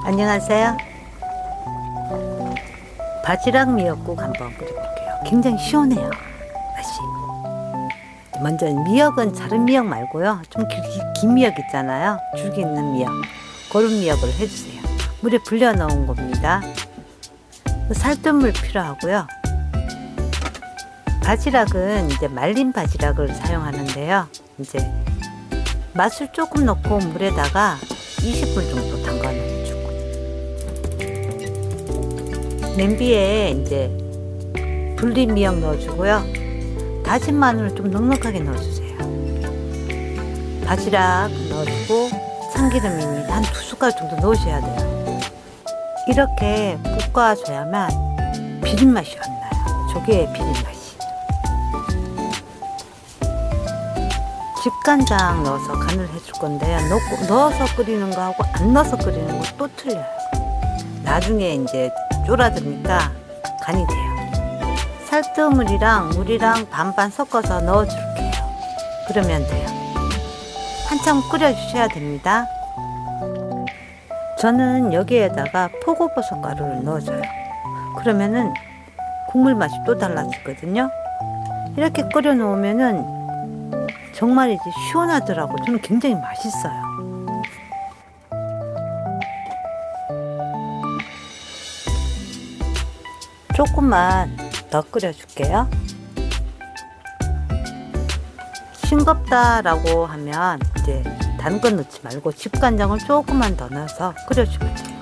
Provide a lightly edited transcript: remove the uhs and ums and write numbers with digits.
안녕하세요. 바지락 미역국 한번 끓여볼게요. 굉장히 시원해요, 맛이. 먼저 미역은 자른 미역 말고요, 좀 긴 미역 있잖아요, 줄기 있는 미역, 그런 미역을 해주세요. 물에 불려 넣은 겁니다. 살뜨물 필요하고요. 바지락은 이제 말린 바지락을 사용하는데요, 이제 맛을 조금 넣고 물에다가 20분 정도 담가 놓아주고, 냄비에 이제 불린 미역 넣어주고요. 다진 마늘 좀 넉넉하게 넣어주세요. 바지락 넣어주고 참기름입니다. 한 2숟갈 정도 넣으셔야 돼요. 이렇게 볶아줘야만 비린맛이 안 나요. 조개의 비린맛이. 집간장 넣어서 간을 해줄 건데요. 넣어서 끓이는 거하고 안 넣어서 끓이는 거 또 틀려요. 나중에 이제 쫄아드니까 간이 돼요. 살뜨물이랑 물이랑 반반 섞어서 넣어줄게요. 그러면 돼요. 한참 끓여주셔야 됩니다. 저는 여기에다가 표고버섯 가루를 넣어줘요. 그러면은 국물 맛이 또 달라지거든요. 이렇게 끓여 놓으면은 정말이지 시원하더라고. 저는 굉장히 맛있어요. 조금만 더 끓여줄게요. 싱겁다라고 하면 이제 단 건 넣지 말고 집간장을 조금만 더 넣어서 끓여주면 돼요.